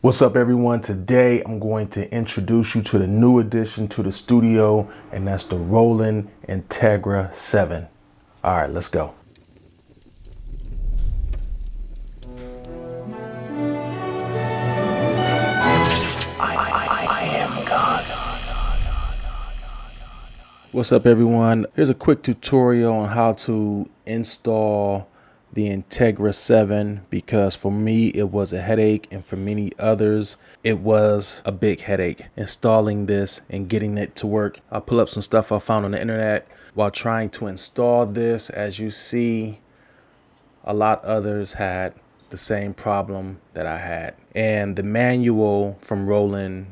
What's up, everyone? Today I'm going to introduce you to the new addition to the studio, and that's the Roland Integra 7. All right, let's go. I am God. What's up, everyone? Here's a quick tutorial on how to install the Integra 7, because for me it was a headache, and for many others it was a big headache installing this and getting it to work. I'll pull up some stuff I found on the internet while trying to install this. As you see, a lot others had the same problem that I had, and the manual from Roland,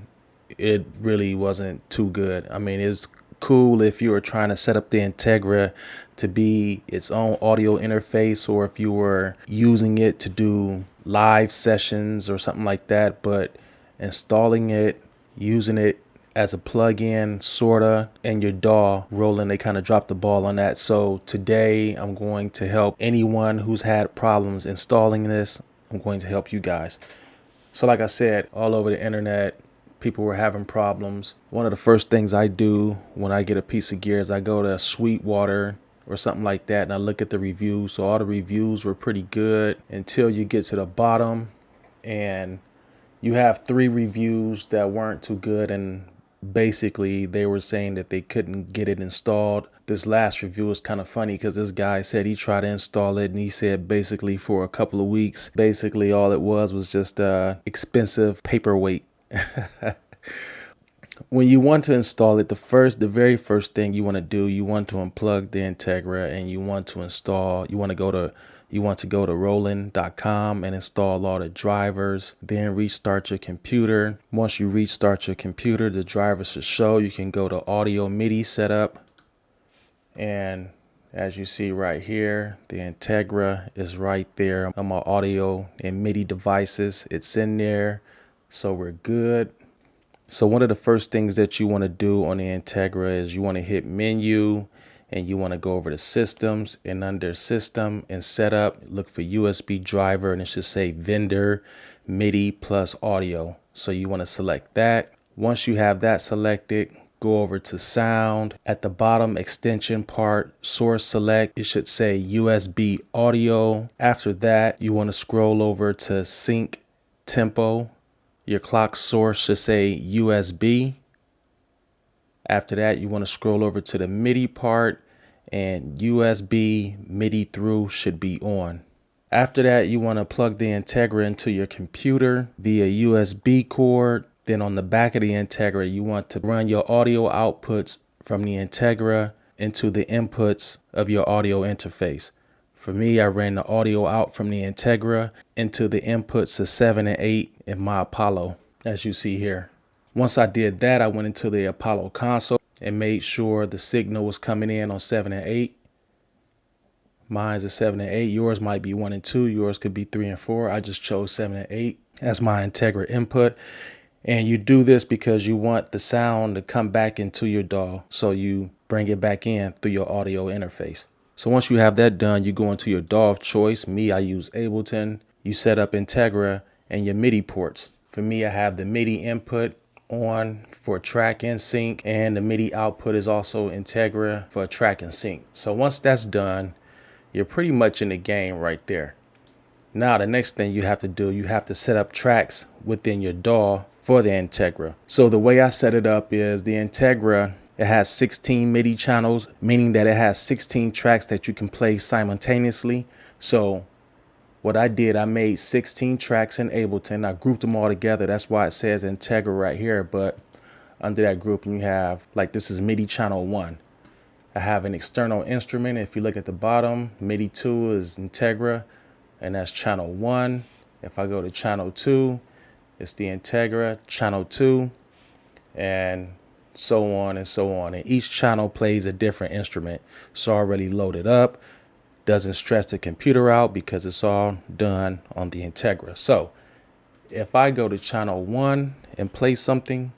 it really wasn't too good. I mean, it's cool if you were trying to set up the Integra to be its own audio interface, or if you were using it to do live sessions or something like that. But installing it, using it as a plug-in sorta, and your DAW, Roland, they kind of dropped the ball on that. So today I'm going to help anyone who's had problems installing this. I'm going to help you guys. So like I said, all over the internet, people were having problems. One of the first things I do when I get a piece of gear is I go to Sweetwater or something like that, and I look at the reviews. So all the reviews were pretty good until you get to the bottom and you have 3 reviews that weren't too good, and basically they were saying that they couldn't get it installed. This last review is kind of funny because this guy said he tried to install it, and he said basically for a couple of weeks, basically all it was just expensive paperweight. When you want to install it, the very first thing you want to do, you want to unplug the Integra, and you want to go to roland.com and install all the drivers. Then restart your computer. Once you restart your computer, the drivers should show. You can go to audio MIDI setup, and as you see right here, the Integra is right there on my audio and MIDI devices. It's in there, so we're good. So one of the first things that you want to do on the Integra is you want to hit menu, and you want to go over to systems, and under system and setup, look for USB driver, and it should say vendor MIDI plus audio. So you want to select that. Once you have that selected, go over to sound. At the bottom extension part, source select, it should say USB audio. After that, you want to scroll over to sync tempo. Your clock source should say USB. After that, you want to scroll over to the MIDI part, and USB MIDI through should be on. After that, you want to plug the Integra into your computer via USB cord. Then on the back of the Integra, you want to run your audio outputs from the Integra into the inputs of your audio interface. For me, I ran the audio out from the Integra into the inputs of 7 and 8 in my Apollo, as you see here. Once I did that, I went into the Apollo console and made sure the signal was coming in on 7 and 8. Mine's a 7 and 8. Yours might be 1 and 2. Yours could be 3 and 4. I just chose 7 and 8 as my Integra input. And you do this because you want the sound to come back into your DAW, so you bring it back in through your audio interface. So once you have that done, you go into your DAW of choice. Me, I use Ableton. You set up Integra and your MIDI ports. For me, I have the MIDI input on for track and sync, and the MIDI output is also Integra for track and sync. So once that's done, you're pretty much in the game right there. Now the next thing you have to do, you have to set up tracks within your DAW for the Integra. So the way I set it up is the Integra, it has 16 MIDI channels, meaning that it has 16 tracks that you can play simultaneously. So what I did, I made 16 tracks in Ableton. I grouped them all together. That's why it says Integra right here. But under that grouping, you have, like, this is MIDI channel 1. I have an external instrument. If you look at the bottom, MIDI 2 is Integra, and that's channel 1. If I go to channel 2, it's the Integra channel 2, and so on and so on. And each channel plays a different instrument. So already loaded up. Doesn't stress the computer out because it's all done on the Integra. So if I go to channel 1 and play something,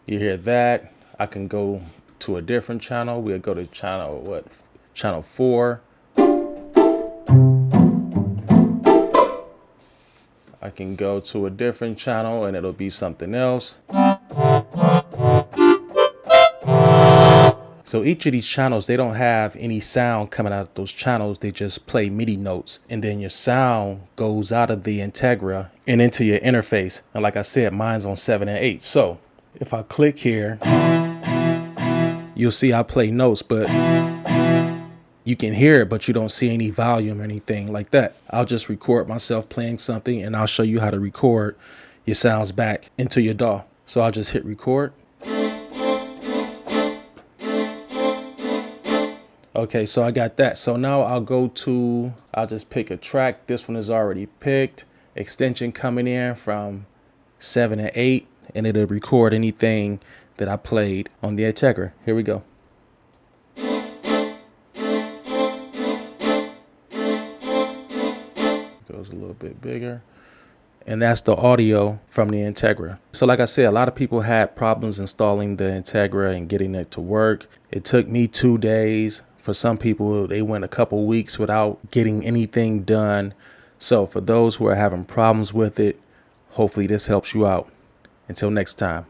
you hear that. I can go to a different channel. We'll go to channel 4. I can go to a different channel and it'll be something else. So each of these channels, they don't have any sound coming out of those channels. They just play MIDI notes, and then your sound goes out of the Integra and into your interface. And like I said, mine's on 7 and 8. So if I click here, you'll see I play notes, but you can hear it, but you don't see any volume or anything like that. I'll just record myself playing something, and I'll show you how to record your sounds back into your DAW. So I'll just hit record. Okay, so I got that. So now I'll just pick a track. This one is already picked. Extension coming in from 7 and 8, and it'll record anything that I played on the Integra. Here we go. Goes a little bit bigger. And that's the audio from the Integra. So like I said, a lot of people had problems installing the Integra and getting it to work. It took me 2 days. For some people, they went a couple weeks without getting anything done. So for those who are having problems with it, hopefully this helps you out. Until next time.